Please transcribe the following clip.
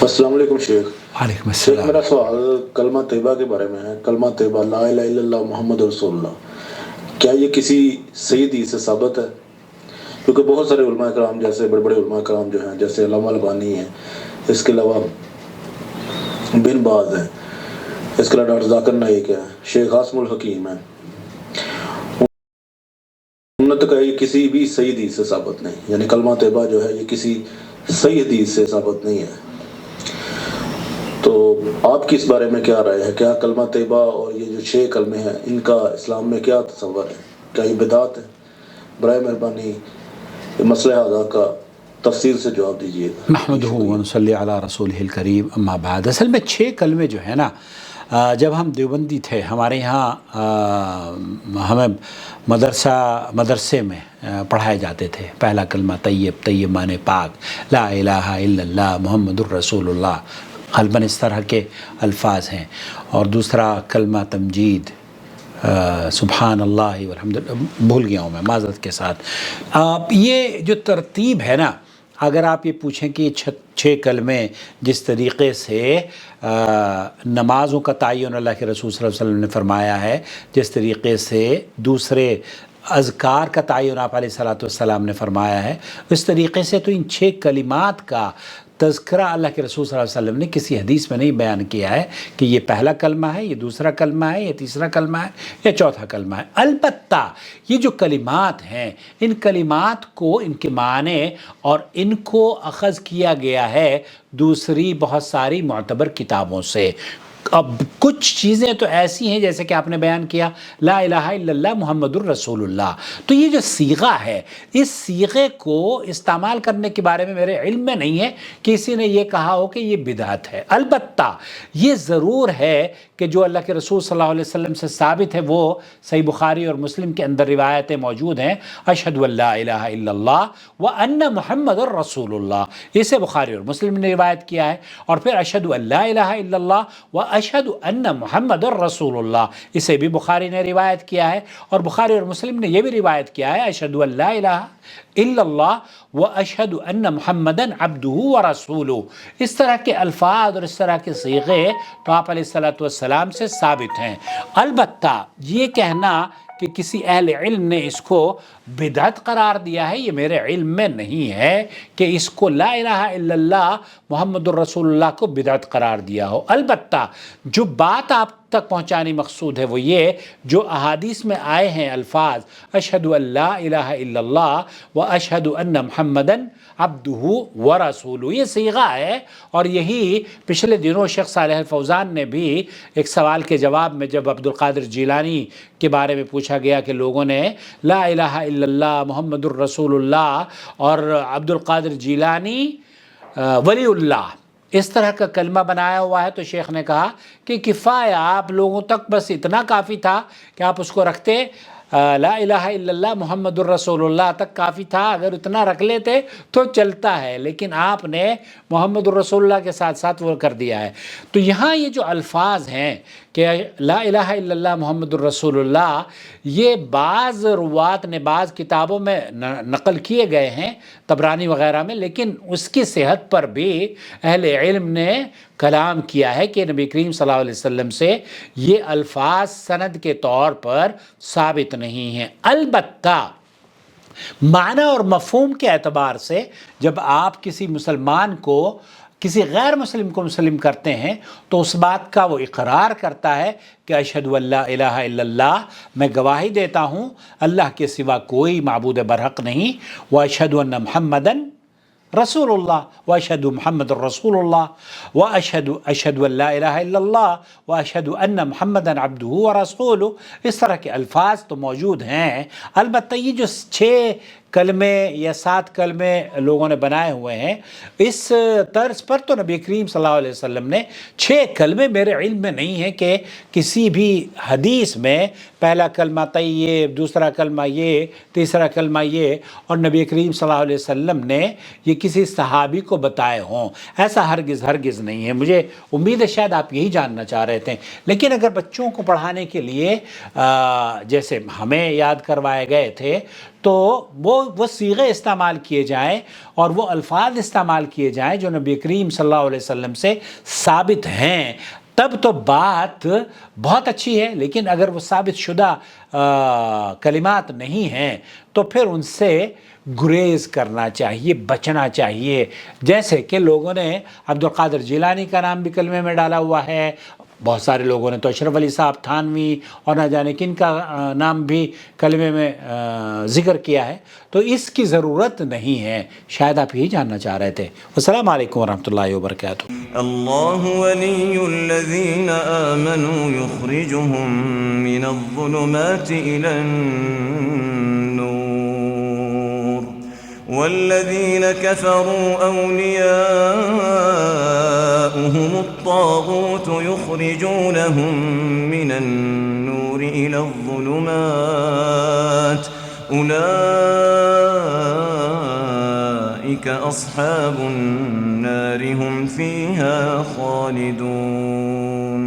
السلام علیکم شیخ۔ وعلیکم شیخ السلام۔ میرا سوال کلمہ طیبہ کے بارے میں ہے۔ کلمہ طیبہ لا الہ الا اللہ محمد رسول اللہ، کیا یہ کسی صحیح حدیث سے ثابت ہے؟ کیونکہ بہت سارے علماء کرام، جیسے بڑے بڑے علماء کرام جو ہیں، جیسے علامہ البانی ہیں، اس کے علاوہ بن باز ہیں، اس کے علاوہ ڈاکٹر ذاکر نائک ہے، شیخ عاصم الحکیم ہیں، انہوں نے تو کہا یہ کسی بھی صحیح حدیث سے ثابت نہیں، یعنی کلمہ طیبہ جو ہے یہ کسی صحیح حدیث سے ثابت نہیں ہے۔ تو آپ کی اس بارے میں کیا رائے ہے؟ کیا کلمہ طیبہ اور یہ جو 6 کلمے ہیں ان کا اسلام میں کیا تصور ہے؟ کیا یہ بدعت ہے؟ برائے مہربانی مسئلہ ہذا کا تفصیل سے جواب دیجیے گا۔ نحمدہ ونصلی علی رسولہ الکریم، اما بعد۔ اصل میں 6 کلمے جو ہے نا، جب ہم دیوبندی تھے ہمارے یہاں ہمیں مدرسے میں پڑھائے جاتے تھے۔ پہلا کلمہ طیب، طیب معنی پاک، لا الہ الا اللہ محمد الرسول اللہ، غالباً اس طرح کے الفاظ ہیں۔ اور دوسرا کلمہ تمجید، سبحان اللہ والحمد للہ، بھول گیا ہوں میں معذرت کے ساتھ۔ یہ جو ترتیب ہے نا، اگر آپ یہ پوچھیں کہ یہ 6 کلمے جس طریقے سے نمازوں کا تعین اللہ کے رسول صلی اللہ علیہ وسلم نے فرمایا ہے، جس طریقے سے دوسرے اذکار کا تعین آپ علیہ السلام نے فرمایا ہے، اس طریقے سے تو ان 6 کلمات کا تذکرہ اللہ کے رسول صلی اللہ علیہ وسلم نے کسی حدیث میں نہیں بیان کیا ہے کہ یہ پہلا کلمہ ہے، یہ دوسرا کلمہ ہے، یہ تیسرا کلمہ ہے، یا چوتھا کلمہ ہے۔ البتہ یہ جو کلمات ہیں، ان کلمات کو، ان کے معنی اور ان کو اخذ کیا گیا ہے دوسری بہت ساری معتبر کتابوں سے۔ اب کچھ چیزیں تو ایسی ہیں جیسے کہ آپ نے بیان کیا لا الہ الا اللہ محمد الرسول اللہ، تو یہ جو صیغہ ہے، اس صیغے کو استعمال کرنے کے بارے میں میرے علم میں نہیں ہے کہ کسی نے یہ کہا ہو کہ یہ بدعت ہے۔ البتہ یہ ضرور ہے کہ جو اللہ کے رسول صلی اللہ علیہ وسلم سے ثابت ہے، وہ صحیح بخاری اور مسلم کے اندر روایتیں موجود ہیں۔ اشہد ان لا الہ الا اللہ وان محمد الرسول اللہ، اسے بخاری اور مسلم نے روایت کیا ہے۔ اور پھر اشہد ان لا الہ الا اللہ واشہد ان محمد الرسول اللہ، اسے بھی بخاری نے روایت کیا ہے۔ اور بخاری اور مسلم نے یہ بھی روایت کیا ہے اشہد ان لا الہ الا اللہ واشہد ان محمدً عبدہ ورسولہ۔ اس طرح کے الفاظ اور اس طرح کے صیغے تو آپ علیہ السلام سے ثابت ہیں۔ البتہ یہ کہنا کہ کسی اہل علم نے اس کو بدعت قرار دیا ہے، یہ میرے علم میں نہیں ہے کہ اس کو لا الہ الا اللہ محمد الرسول اللہ کو بدعت قرار دیا ہو۔ البتہ جو بات آپ تک پہنچانی مقصود ہے وہ یہ، جو احادیث میں آئے ہیں الفاظ اشہد ان لا الہ الا اللہ و اشہد ان محمدً عبدہ ورسولہ، یہ صیغہ ہے۔ اور یہی پچھلے دنوں شیخ صالح الفوزان نے بھی ایک سوال کے جواب میں، جب عبد القادر جیلانی کے بارے میں پوچھا گیا کہ لوگوں نے لا الہ الا اللہ محمد الرسول اللہ اور عبد القادر جیلانی ولی اللہ اس طرح کا کلمہ بنایا ہوا ہے، تو شیخ نے کہا کہ کفایہ، آپ لوگوں تک بس اتنا کافی تھا کہ آپ اس کو رکھتے، لا الہ الا اللہ محمد الرسول اللہ تک کافی تھا، اگر اتنا رکھ لیتے تو چلتا ہے، لیکن آپ نے محمد الرسول اللہ کے ساتھ ساتھ وہ کر دیا ہے۔ تو یہاں یہ جو الفاظ ہیں کہ لا الہ الا اللہ محمد الرسول اللہ، یہ بعض روات نے بعض کتابوں میں نقل کیے گئے ہیں، طبرانی وغیرہ میں، لیکن اس کی صحت پر بھی اہل علم نے کلام کیا ہے کہ نبی کریم صلی اللہ علیہ وسلم سے یہ الفاظ سند کے طور پر ثابت نہیں ہیں۔ البتہ معنی اور مفہوم کے اعتبار سے جب آپ کسی مسلمان کو، کسی غیر مسلم کو مسلم کرتے ہیں تو اس بات کا وہ اقرار کرتا ہے کہ اشہد ان لا الہ الا اللہ، میں گواہی دیتا ہوں اللہ کے سوا کوئی معبود برحق نہیں، واشہد ان محمدً رسول اللہ واشہد محمد الرسول اللہ اشہد ان لا الہ الا اللہ واشہد ان محمدً عبدہ ورسولہ، اس طرح کے الفاظ تو موجود ہیں۔ البتہ یہ جو 6 کلمے یا 7 کلمے لوگوں نے بنائے ہوئے ہیں، اس طرز پر تو نبی کریم صلی اللہ علیہ وسلم نے 6 کلمے میرے علم میں نہیں ہیں کہ کسی بھی حدیث میں پہلا کلمہ طیب، دوسرا کلمہ یہ، تیسرا کلمہ یہ، اور نبی کریم صلی اللہ علیہ وسلم نے یہ کسی صحابی کو بتائے ہوں، ایسا ہرگز نہیں ہے۔ مجھے امید ہے شاید آپ یہی جاننا چاہ رہے تھے۔ لیکن اگر بچوں کو پڑھانے کے لیے جیسے ہمیں یاد کروائے گئے تھے، تو وہ صیغے استعمال کیے جائیں اور وہ الفاظ استعمال کیے جائیں جو نبی کریم صلی اللہ علیہ وسلم سے ثابت ہیں، تب تو بات بہت اچھی ہے. لیکن اگر وہ ثابت شدہ کلمات نہیں ہیں تو پھر ان سے گریز کرنا چاہیے، بچنا چاہیے. جیسے کہ لوگوں نے عبد القادر جیلانی کا نام بھی کلمے میں ڈالا ہوا ہے، بہت سارے لوگوں نے تو اشرف علی صاحب تھانوی اور نہ جانے کن کا نام بھی کلمے میں ذکر کیا ہے. تو اس کی ضرورت نہیں ہے. شاید آپ یہی جاننا چاہ رہے تھے. السلام علیکم ورحمۃ اللہ وبرکاتہ. اللہ ولی الذین آمنوا یخرجهم من الظلمات إلى النور والذین كفروا أولیاؤهم الطاغوت یخرجونهم من النور إلى الظلمات أولئك أصحاب النار هم فيها خالدون.